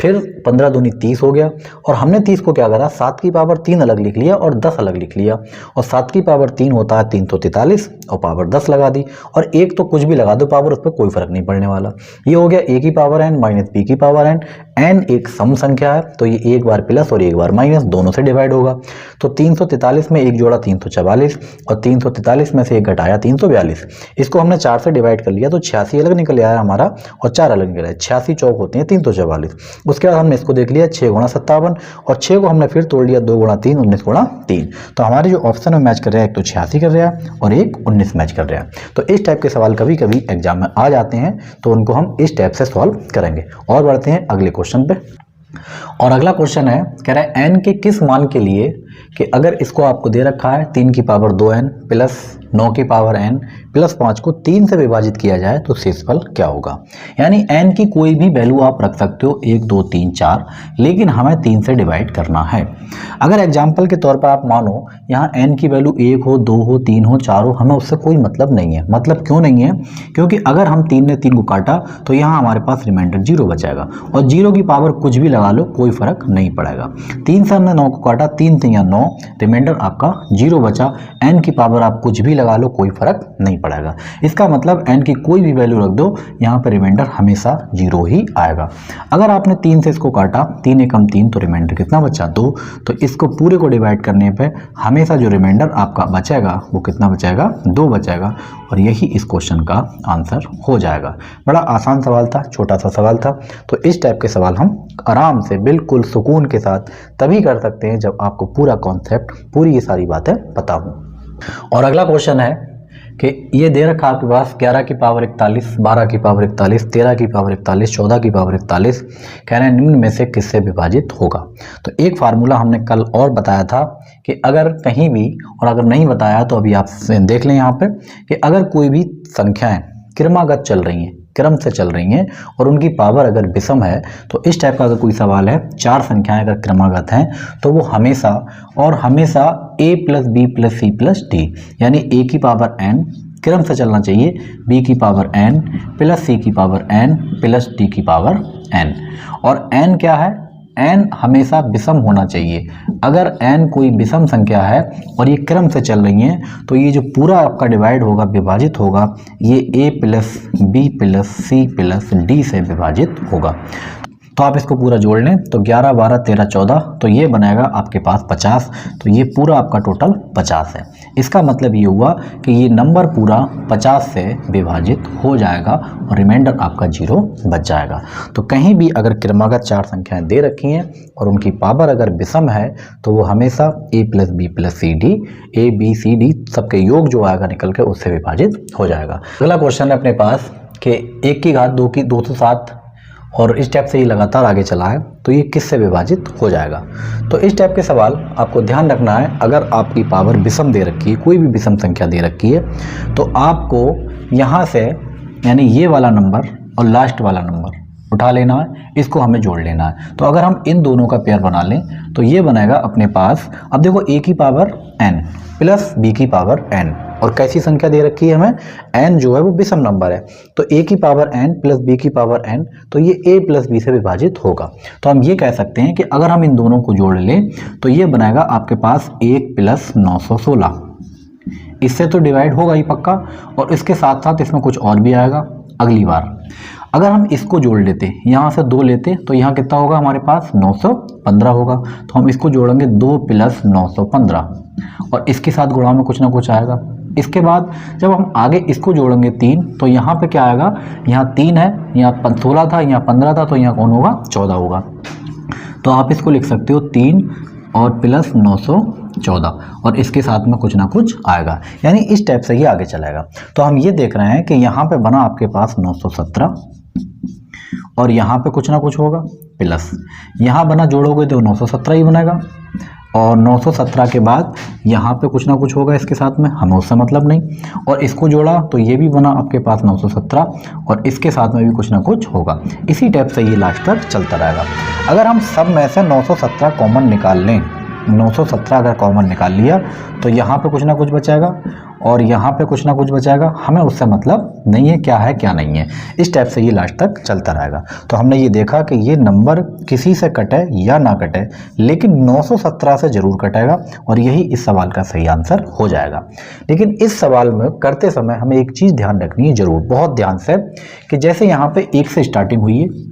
फिर 15 दूनी 30 हो गया, और हमने 30 को क्या करा, 7 की पावर 3 अलग लिख लिया और 10 अलग लिख लिया। और 7 की पावर 3 होता है 343 और पावर 10 लगा दी, और एक तो कुछ भी लगा दो पावर, उस पर कोई फर्क नहीं पड़ने वाला। ये हो गया a की पावर n माइनस b की पावर n। n एक सम संख्या है तो ये एक बार प्लस और एक बार माइनस दोनों से डिवाइड होगा। तो 343 में एक जोड़ा 344 और 343 में से एक घटाया 342। इसको हमने 4 से डिवाइड कर लिया तो 86 अलग निकल आया हमारा और 4 अलग निकल आया। 86 चौक होते हैं 344। उसके बाद हमने इसको देख लिया 6 गुणा 57, और 6 को हमने फिर तोड़ लिया 2 गुणा 3 19 गुणा 3। तो हमारे जो ऑप्शन में मैच कर रहा है, एक तो 86 कर रहा है और एक 19 मैच कर रहा है। तो इस टाइप के सवाल कभी कभी एग्जाम में आ जाते हैं, तो उनको हम इस टाइप से सॉल्व करेंगे। और बढ़ते हैं अगले क्वेश्चन पे। और अगला क्वेश्चन है, कह रहा है n के किस मान के लिए कि अगर इसको आपको दे रखा है 3 की पावर 2n प्लस 9 की पावर n प्लस 5 को 3 से विभाजित किया जाए तो शेषफल क्या होगा। यानी n की कोई भी वैल्यू आप रख सकते हो 1 2 3 4, लेकिन हमें 3 से डिवाइड करना है। अगर एग्जाम्पल के तौर पर आप मानो यहाँ n की वैल्यू 1 हो 2 हो 3 हो 4 हो, हमें उससे कोई मतलब नहीं है। मतलब क्यों नहीं है, क्योंकि अगर हम 3 ने 3 को काटा तो यहाँ हमारे पास रिमाइंडर 0 बचेगा, और 0 की पावर कुछ भी लगा लो कोई फर्क नहीं पड़ेगा। 3 से हमने 9 को काटा, 3 3 या 9, रिमाइंडर आपका 0 बचा। n की पावर आप कुछ भी लगा लो कोई फर्क नहीं पड़ेगा। इसका मतलब n की कोई भी वैल्यू रख दो, यहाँ पर रिमाइंडर हमेशा 0 ही आएगा। अगर आपने 3 से इसको काटा, 3 एकम 3, तो रिमाइंडर कितना बचा 2। तो इसको पूरे को डिवाइड करने पे हमेशा जो रिमाइंडर आपका बचेगा वो कितना बचेगा, 2 बचेगा, और यही इस क्वेश्चन का आंसर हो जाएगा। बड़ा आसान सवाल था, छोटा सा सवाल था। तो इस टाइप के सवाल हम आराम से बिल्कुल सुकून के साथ तभी कर सकते हैं जब आपको पूरा कॉन्सेप्ट, पूरी ये सारी बातें पता हो। और अगला क्वेश्चन है कि ये दे रखा आपके पास 11 की पावर 41, 12 की पावर 41, 13 की पावर 41, 14 की पावर 41, कह रहे हैं निम्न में से किससे विभाजित होगा। तो एक फार्मूला हमने कल और बताया था कि अगर कहीं भी, और अगर नहीं बताया तो अभी आप देख लें यहाँ पे, कि अगर कोई भी संख्याएं क्रमागत चल रही हैं, क्रम से चल रही हैं, और उनकी पावर अगर विषम है, तो इस टाइप का अगर कोई सवाल है, 4 संख्याएं अगर क्रमागत हैं, तो वो हमेशा और हमेशा a plus B plus C plus D, यानी a की पावर n क्रम से चलना चाहिए, b की पावर n प्लस c की पावर n प्लस d की पावर n। और n क्या है, n हमेशा विषम होना चाहिए। अगर n कोई विषम संख्या है और ये क्रम से चल रही हैं, तो ये जो पूरा आपका डिवाइड होगा, विभाजित होगा, ये a plus B plus C plus D से विभाजित होगा। तो आप इसको पूरा जोड़ लें तो 11 12 13 14, तो ये बनेगा आपके पास 50। तो ये पूरा आपका टोटल 50 है। इसका मतलब ये हुआ कि ये नंबर पूरा 50 से विभाजित हो जाएगा और रिमाइंडर आपका 0 बच जाएगा। तो कहीं भी अगर क्रमागत 4 संख्याएं दे रखी हैं और उनकी पावर अगर विषम है, तो वो हमेशा a plus B plus C D, A B C D सबके योग जो आएगा निकल के उससे विभाजित हो जाएगा। अगला क्वेश्चन है अपने पास कि 1 की घात 2 की 207 और इस टाइप से ये लगातार आगे चला है तो ये किससे विभाजित हो जाएगा। तो इस टाइप के सवाल आपको ध्यान रखना है। अगर आपकी पावर विषम दे रखी है, कोई भी विषम संख्या दे रखी है, तो आपको यहाँ से यानी ये वाला नंबर और लास्ट वाला नंबर उठा लेना है, इसको हमें जोड़ लेना है। तो अगर हम इन दोनों का पेयर बना लें तो ये बनेगा अपने पास, अब देखो a की पावर n प्लस b की पावर n, और कैसी संख्या दे रखी है हमें, n जो है वो विषम नंबर है, तो a की पावर n प्लस b की पावर n, तो ये a प्लस b से विभाजित होगा। तो हम ये कह सकते हैं कि अगर हम इन दोनों को जोड़ लें तो ये बनाएगा आपके पास 1 प्लस 916, इससे तो डिवाइड होगा ही पक्का, और इसके साथ साथ इसमें कुछ और भी आएगा अगली बार। अगर हम इसको जोड़ लेते, यहाँ से 2 लेते, तो यहाँ कितना होगा हमारे पास 915 होगा। तो हम इसको जोड़ेंगे 2 प्लस 915, और इसके साथ गुणा में कुछ ना कुछ आएगा। इसके बाद जब हम आगे इसको जोड़ेंगे 3, तो यहाँ पे क्या आएगा, यहाँ 3 है, यहाँ 16 था, यहाँ 15 था, तो यहाँ कौन होगा, 14 होगा। तो आप इसको लिख सकते हो 3 और प्लस 914, और इसके साथ में कुछ ना कुछ आएगा, यानी इस टाइप से ये आगे चलेगा। तो हम ये देख रहे हैं कि यहाँ पे बना आपके पास 917, और यहाँ पे कुछ ना कुछ होगा प्लस, यहाँ बना जोड़ोगे तो 917 ही बनेगा, और 917 के बाद यहाँ पे कुछ ना कुछ होगा इसके साथ में, हमें उससे मतलब नहीं, और इसको जोड़ा तो ये भी बना आपके पास 917, और इसके साथ में भी कुछ ना कुछ होगा। इसी टाइप से ये लास्ट तक चलता रहेगा। अगर हम सब में से 917 कॉमन निकाल लें, 917 अगर कॉमन निकाल लिया तो यहाँ पे कुछ ना कुछ बचाएगा, और यहाँ पे कुछ ना कुछ बचाएगा, हमें उससे मतलब नहीं है क्या है क्या नहीं है। इस टाइप से ये लास्ट तक चलता रहेगा। तो हमने ये देखा कि ये नंबर किसी से कटे या ना कटे, लेकिन 917 से ज़रूर कटेगा, और यही इस सवाल का सही आंसर हो जाएगा। लेकिन इस सवाल में करते समय हमें एक चीज़ ध्यान रखनी है ज़रूर, बहुत ध्यान से, कि जैसे यहाँ पे 1 से स्टार्टिंग हुई है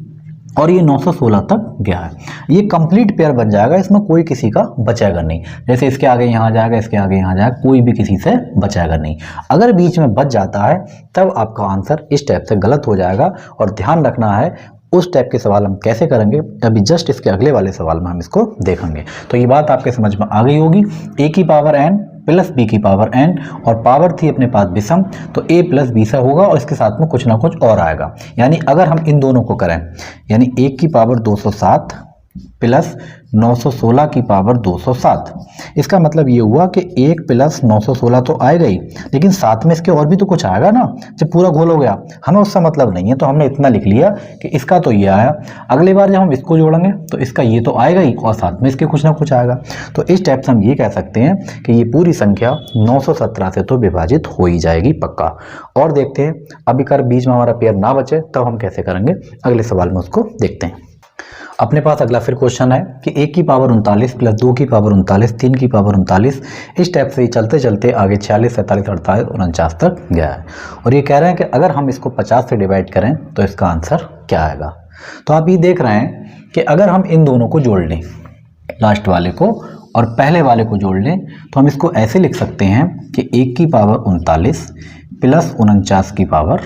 और ये 916 तक गया है, ये कंप्लीट पेयर बन जाएगा, इसमें कोई किसी का बचेगा नहीं। जैसे इसके आगे यहाँ जाएगा, इसके आगे यहाँ जाएगा, कोई भी किसी से बचेगा नहीं। अगर बीच में बच जाता है तब आपका आंसर इस टाइप से गलत हो जाएगा, और ध्यान रखना है उस टाइप के सवाल हम कैसे करेंगे, अभी जस्ट इसके अगले वाले सवाल में हम इसको देखेंगे। तो ये बात आपके समझ में आ गई होगी। a की पावर n प्लस b की पावर n, और पावर थी अपने पास विषम, तो a प्लस b से होगा, और इसके साथ में कुछ ना कुछ और आएगा। यानी अगर हम इन दोनों को करें, यानी 1 की पावर 207 प्लस 916 की पावर 207, इसका मतलब ये हुआ कि 1 प्लस 916 तो आएगा ही, लेकिन साथ में इसके और भी तो कुछ आएगा ना। जब पूरा घोल हो गया, हमें उससे मतलब नहीं है, तो हमने इतना लिख लिया कि इसका तो ये आया, अगली बार जब हम इसको जोड़ेंगे तो इसका ये तो आएगा ही, और साथ में इसके कुछ ना कुछ आएगा। तो इस टाइप से हम ये कह सकते हैं कि ये पूरी संख्या 917 से तो विभाजित हो ही जाएगी पक्का। और देखते हैं अभी कर बीच में हमारा पेयर ना बचे तब हम कैसे करेंगे, अगले सवाल में उसको देखते हैं। अपने पास अगला फिर क्वेश्चन है कि 1 की पावर 39 प्लस 2 की पावर 39, 3 की पावर 39, इस टाइप से चलते चलते आगे 46, 47, 48, 49 तक गया है, और ये कह रहे हैं कि अगर हम इसको 50 से डिवाइड करें तो इसका आंसर क्या आएगा। तो आप ये देख रहे हैं कि अगर हम इन दोनों को जोड़ लें, लास्ट वाले को और पहले वाले को जोड़ लें, तो हम इसको ऐसे लिख सकते हैं कि 1 की पावर 39 प्लस 49 की पावर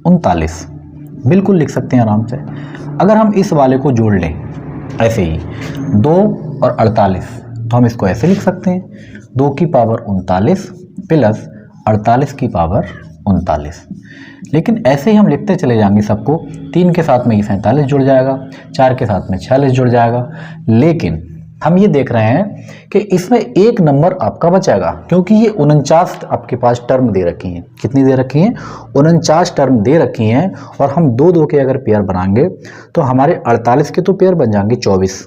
39, बिल्कुल लिख सकते हैं आराम से। अगर हम इस वाले को जोड़ लें ऐसे ही 2 और 48, तो हम इसको ऐसे लिख सकते हैं 2 की पावर 39 प्लस 48 की पावर 39। लेकिन ऐसे ही हम लिखते चले जाएंगे सबको, 3 के साथ में ये 47 जुड़ जाएगा, 4 के साथ में 46 जुड़ जाएगा। लेकिन हम ये देख रहे हैं कि इसमें एक नंबर आपका बचेगा, क्योंकि ये 49 आपके पास टर्म दे रखी हैं। कितनी दे रखी हैं? 49 टर्म दे रखी हैं, और हम 2-2 के अगर पेयर बनाएंगे तो हमारे 48 के तो पेयर बन जाएंगे 24,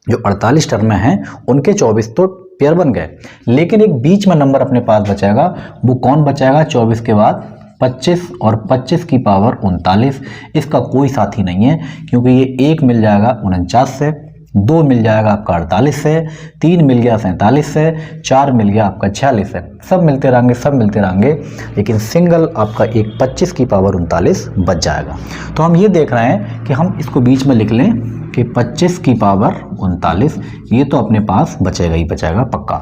जो 48 टर्म हैं उनके 24 तो पेयर बन गए। लेकिन एक बीच में नंबर अपने पास बचेगा, वो कौन बचेगा? 24 के बाद 25 और 25 की पावर 39, इसका कोई साथी नहीं है, क्योंकि ये 1 मिल जाएगा 49 से, 2 मिल जाएगा आपका 48 से, 3 मिल गया 47 से, 4 मिल गया आपका 46 से। सब मिलते रहेंगे, सब मिलते रहेंगे, लेकिन सिंगल आपका एक 25 की पावर 39 बच जाएगा। तो हम ये देख रहे हैं कि हम इसको बीच में लिख लें कि 25 की पावर 39, ये तो अपने पास बचेगा ही बचेगा पक्का।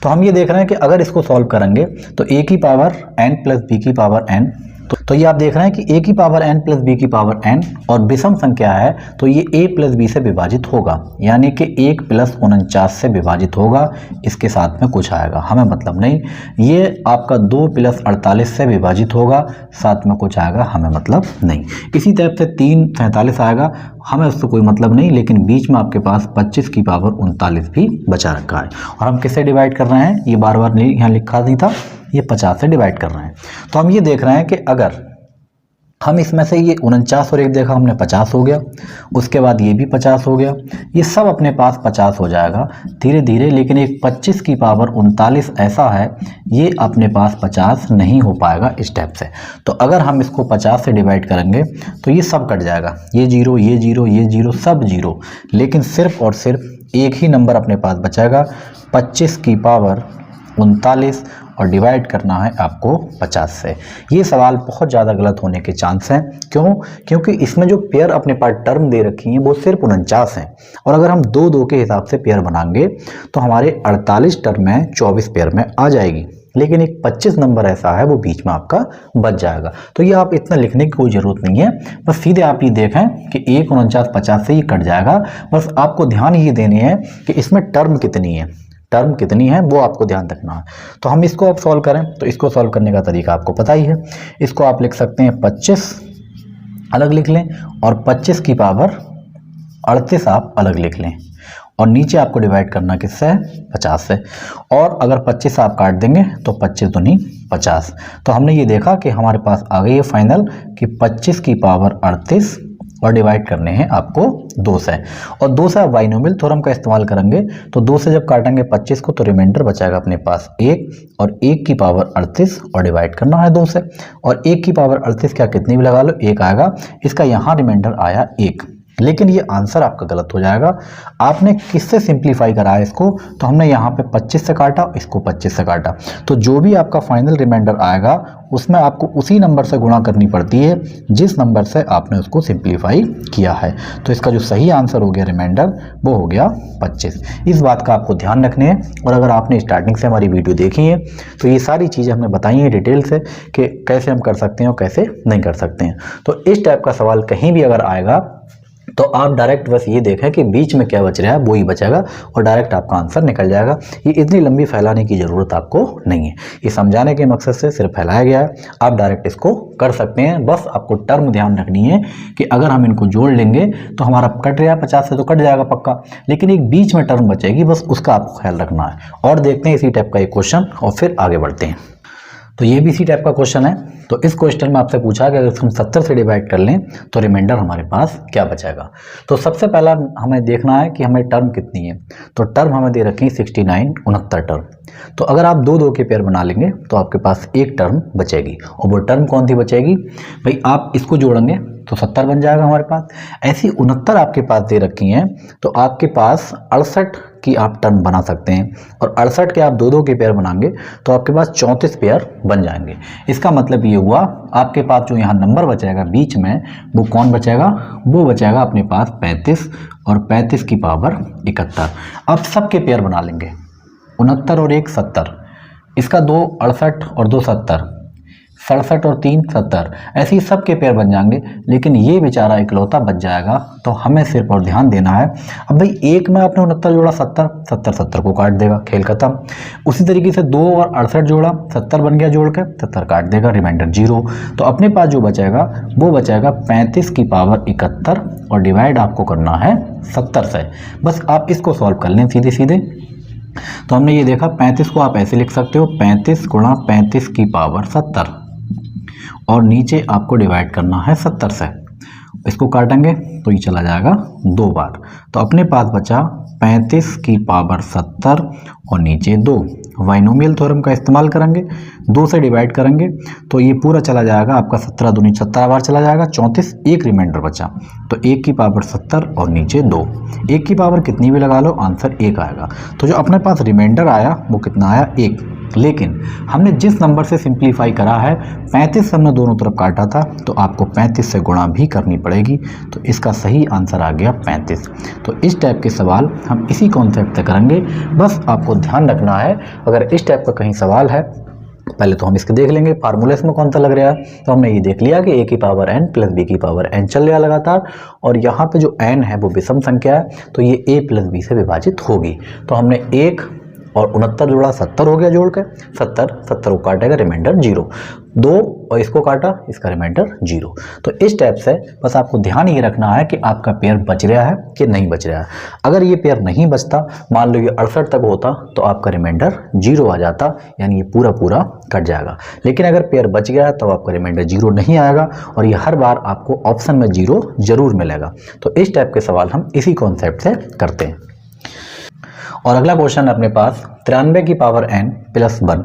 तो हम ये देख रहे हैं कि अगर इसको सॉल्व करेंगे तो a की पावर n प्लस b की पावर n तो ये आप देख रहे हैं कि a की पावर n प्लस b की पावर n और विषम संख्या है तो ये a प्लस b से विभाजित होगा, यानी कि 1 प्लस 49 से विभाजित होगा, इसके साथ में कुछ आएगा हमें मतलब नहीं। ये आपका 2 प्लस 48 से विभाजित होगा, साथ में कुछ आएगा हमें मतलब नहीं। इसी टाइप से 3 47 आएगा, हमें उससे कोई मतलब नहीं, लेकिन बीच में आपके पास 25 की पावर 39 भी बचा रखा है। और हम किससे डिवाइड कर रहे हैं, ये बार बार नहीं यहाँ लिखा नहीं था, ये 50 से डिवाइड कर रहे हैं। तो हम ये देख रहे हैं कि अगर हम इसमें से ये 49 और एक देखा हमने 50 हो गया, उसके बाद ये भी 50 हो गया, ये सब अपने पास 50 हो जाएगा धीरे धीरे। लेकिन एक 25 की पावर 39 ऐसा है, ये अपने पास 50 नहीं हो पाएगा इस स्टेप से। तो अगर हम इसको 50 से डिवाइड करेंगे तो ये सब कट जाएगा, ये जीरो ये जीरो ये जीरो सब जीरो, लेकिन सिर्फ और सिर्फ एक ही नंबर अपने पास बचेगा 25 की पावर 39 और डिवाइड करना है आपको 50 से। ये सवाल बहुत ज़्यादा गलत होने के चांस हैं। क्यों? क्योंकि इसमें जो पेयर अपने पास टर्म दे रखी हैं वो सिर्फ 49 हैं, और अगर हम 2-2 के हिसाब से पेयर बनाएंगे तो हमारे 48 टर्म में 24 पेयर में आ जाएगी, लेकिन एक 25 नंबर ऐसा है वो बीच में आपका बच जाएगा। तो ये आप इतना लिखने की कोई ज़रूरत नहीं है, बस सीधे आप ये देखें कि 1 49 50 से ही कट जाएगा। बस आपको ध्यान ये देनी है कि इसमें टर्म कितनी है, टर्म कितनी है वो आपको ध्यान रखना है। तो हम इसको अब सॉल्व करें, तो इसको सॉल्व करने का तरीका आपको पता ही है। इसको आप लिख सकते हैं 25 अलग लिख लें और 25 की पावर 38 आप अलग लिख लें, और नीचे आपको डिवाइड करना किससे है, 50 से। और अगर 25 आप काट देंगे तो 25 दूनी 50। तो हमने ये देखा कि हमारे पास आ गई है फाइनल कि 25 की पावर 38 और डिवाइड करने हैं आपको 2 से। और 2 से आप बाइनोमियल थ्योरम का इस्तेमाल करेंगे तो 2 से जब काटेंगे 25 को तो रिमाइंडर बचाएगा अपने पास 1, और 1 की पावर 38 और डिवाइड करना है 2 से। और 1 की पावर 38 क्या कितनी भी लगा लो 1 आएगा, इसका यहाँ रिमाइंडर आया 1। लेकिन ये आंसर आपका गलत हो जाएगा। आपने किससे सिंप्लीफाई करा है इसको, तो हमने यहाँ पे 25 से काटा, इसको 25 से काटा, तो जो भी आपका फाइनल रिमाइंडर आएगा उसमें आपको उसी नंबर से गुणा करनी पड़ती है जिस नंबर से आपने उसको सिंप्लीफाई किया है। तो इसका जो सही आंसर हो गया रिमाइंडर वो हो गया 25। इस बात का आपको ध्यान रखने है। और अगर आपने स्टार्टिंग से हमारी वीडियो देखी है तो ये सारी चीज़ें हमने बताई हैं डिटेल से कि कैसे हम कर सकते हैं और कैसे नहीं कर सकते हैं। तो इस टाइप का सवाल कहीं भी अगर आएगा तो आप डायरेक्ट बस ये देखें कि बीच में क्या बच रहा है वो ही बचेगा और डायरेक्ट आपका आंसर निकल जाएगा। ये इतनी लंबी फैलाने की ज़रूरत आपको नहीं है, ये समझाने के मकसद से सिर्फ फैलाया गया है। आप डायरेक्ट इसको कर सकते हैं, बस आपको टर्म ध्यान रखनी है कि अगर हम इनको जोड़ लेंगे तो हमारा कट रहा है 50 से तो कट जाएगा पक्का, लेकिन एक बीच में टर्म बचेगी, बस उसका आपको ख्याल रखना है। और देखते हैं इसी टाइप का एक क्वेश्चन और फिर आगे बढ़ते हैं। तो ये भी इसी टाइप का क्वेश्चन है। तो इस क्वेश्चन में आपसे पूछा कि अगर हम 70 से डिवाइड कर लें तो रिमाइंडर हमारे पास क्या बचेगा। तो सबसे पहला हमें देखना है कि हमें टर्म कितनी है। तो टर्म हमें दे रखी है 69 69 टर्म। तो अगर आप 2-2 के पेयर बना लेंगे तो आपके पास एक टर्म बचेगी, और वो टर्म कौन सी बचेगी भाई, आप इसको जोड़ेंगे तो 70 बन जाएगा हमारे पास। ऐसी 69 आपके पास दे रखी हैं तो आपके पास 68 की आप टर्म बना सकते हैं, और 68 के आप 2-2 के पेयर बनाएंगे तो आपके पास 34 पेयर बन जाएंगे। इसका मतलब ये हुआ आपके पास जो यहाँ नंबर बचेगा बीच में वो कौन बचेगा, वो बचेगा अपने पास 35, और 35 की पावर 71। अब सबके पेयर बना लेंगे 69 और 1 70, इसका 2 68 और 2 70, 67 और 3 70, ऐसे ही सब के पेयर बन जाएंगे। लेकिन ये बेचारा इकलौता बच जाएगा, तो हमें सिर्फ और ध्यान देना है। अब भाई एक में आपने 69 जोड़ा 70 70 70 को काट देगा, खेल खत्म। उसी तरीके से 2 और 68 जोड़ा 70 बन गया, जोड़ के 70 काट देगा, रिमाइंडर 0। तो अपने पास जो बचेगा वो बचेगा 35 की पावर 71, और डिवाइड आपको करना है 70 से। बस आप इसको सॉल्व कर लें सीधे सीधे। तो हमने ये देखा 35 को आप ऐसे लिख सकते हो 35 गुणा 35 की पावर 70, और नीचे आपको डिवाइड करना है 70 से। इसको काटेंगे तो ये चला जाएगा 2 बार, तो अपने पास बचा 35 की पावर 70 और नीचे 2। बाइनोमियल थ्योरम का इस्तेमाल करेंगे, 2 से डिवाइड करेंगे तो ये पूरा चला जाएगा आपका 17 दूनी 17 बार चला जाएगा, 34, एक रिमाइंडर बचा। तो 1 की पावर 70 और नीचे 2। 1 की पावर कितनी भी लगा लो आंसर 1 आएगा। तो जो अपने पास रिमाइंडर आया वो कितना आया 1। लेकिन हमने जिस नंबर से सिंप्लीफाई करा है 35 हमने दोनों तरफ काटा था, तो आपको 35 से गुणा भी करनी पड़ेगी। तो इसका सही आंसर आ गया 35। तो इस टाइप के सवाल हम इसी कॉन्सेप्ट से करेंगे। बस आपको ध्यान रखना है, अगर इस टाइप का कहीं सवाल है पहले तो हम इसके देख लेंगे फार्मूला इसमें कौन सा लग रहा है। तो हमने ये देख लिया कि a की पावर n प्लस b की पावर n चल रहा है लगातार, और यहाँ पे जो n है वो विषम संख्या है, तो ये a प्लस b से विभाजित होगी। तो हमने 1 और 69 जोड़ा 70 हो गया, जोड़ के 70 को काटेगा रिमाइंडर 0, 2 और इसको काटा, इसका रिमाइंडर 0। तो इस टाइप से बस आपको ध्यान ये रखना है कि आपका पेयर बच रहा है कि नहीं बच रहा है। अगर ये पेयर नहीं बचता, मान लो ये 68 तक होता, तो आपका रिमाइंडर 0 आ जाता, यानी ये पूरा कट जाएगा। लेकिन अगर पेयर बच गया तो आपका रिमाइंडर 0 नहीं आएगा, और ये हर बार आपको ऑप्शन में 0 जरूर मिलेगा। तो इस टाइप के सवाल हम इसी कॉन्सेप्ट से करते हैं। और अगला क्वेश्चन है अपने पास 93 की पावर n प्लस 1।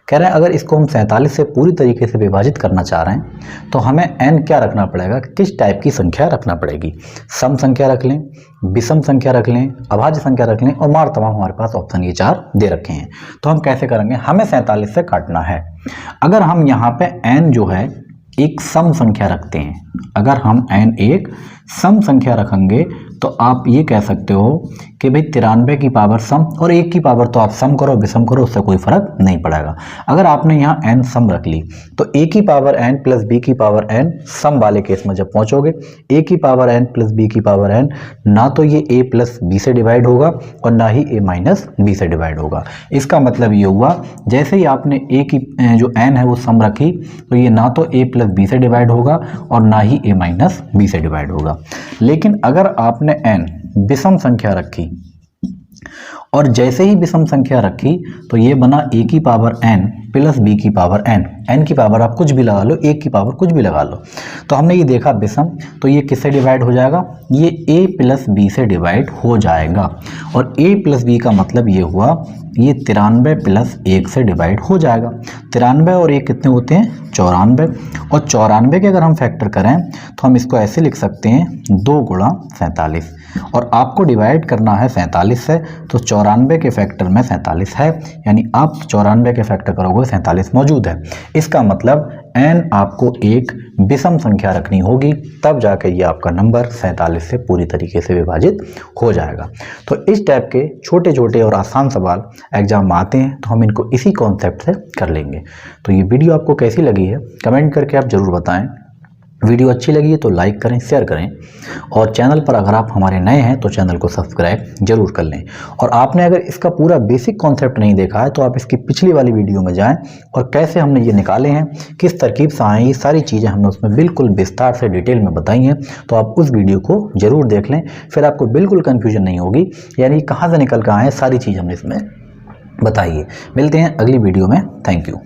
कह रहे हैं अगर इसको हम 47 से पूरी तरीके से विभाजित करना चाह रहे हैं तो हमें n क्या रखना पड़ेगा, किस टाइप की संख्या रखना पड़ेगी। सम संख्या रख लें, विषम संख्या रख लें, अभाज्य संख्या रख लें, और मार तमाम हमारे पास ऑप्शन ये 4 दे रखे हैं। तो हम कैसे करेंगे, हमें 47 से काटना है। अगर हम यहाँ पे n जो है एक सम संख्या रखते हैं, अगर हम n एक सम संख्या रखेंगे तो आप ये कह सकते हो कि भाई 93 की पावर सम और 1 की पावर तो आप सम करो विषम करो, उससे कोई फर्क नहीं पड़ेगा। अगर आपने यहाँ n सम रख ली तो a की पावर n प्लस b की पावर n सम वाले केस में जब पहुंचोगे, a की पावर n प्लस b की पावर n, ना तो ये a प्लस b से डिवाइड होगा और ना ही a माइनस b से डिवाइड होगा। इसका मतलब ये हुआ जैसे ही आपने a की जो n है वो सम रखी, तो ये ना तो a प्लस b से डिवाइड होगा और ना ही a माइनस b से डिवाइड होगा। लेकिन अगर आपने n विषम संख्या रखी, और जैसे ही विषम संख्या रखी तो ये बना a की पावर n प्लस b की पावर n, n की पावर आप कुछ भी लगा लो, 1 की पावर कुछ भी लगा लो। तो हमने ये देखा विषम, तो ये किससे डिवाइड हो जाएगा, ये a प्लस b से डिवाइड हो जाएगा। और a प्लस b का मतलब ये हुआ ये 93 प्लस 1 से डिवाइड हो जाएगा। 93 और 1 कितने होते हैं, 94, और 94 के अगर हम फैक्टर करें तो हम इसको ऐसे लिख सकते हैं 2 गुणा 47, और आपको डिवाइड करना है 47 से, तो 94 के फैक्टर में 47 है, यानी आप 94 के फैक्टर करोगे 47 मौजूद है। इसका मतलब n आपको एक विषम संख्या रखनी होगी, तब जाके ये आपका नंबर 47 से पूरी तरीके से विभाजित हो जाएगा। तो इस टाइप के छोटे छोटे और आसान सवाल एग्जाम में आते हैं, तो हम इनको इसी कॉन्सेप्ट से कर लेंगे। तो ये वीडियो आपको कैसी लगी है कमेंट करके आप ज़रूर बताएं। वीडियो अच्छी लगी है तो लाइक करें, शेयर करें, और चैनल पर अगर आप हमारे नए हैं तो चैनल को सब्सक्राइब जरूर कर लें। और आपने अगर इसका पूरा बेसिक कॉन्सेप्ट नहीं देखा है तो आप इसकी पिछली वाली वीडियो में जाएं, और कैसे हमने ये निकाले हैं, किस तरकीब से आए, ये सारी चीज़ें हमने उसमें बिल्कुल विस्तार से डिटेल में बताई हैं। तो आप उस वीडियो को ज़रूर देख लें, फिर आपको बिल्कुल कन्फ्यूजन नहीं होगी, यानी कहाँ से निकल कर आए सारी चीज़ हमने इसमें बताई है। मिलते हैं अगली वीडियो में। Thank you.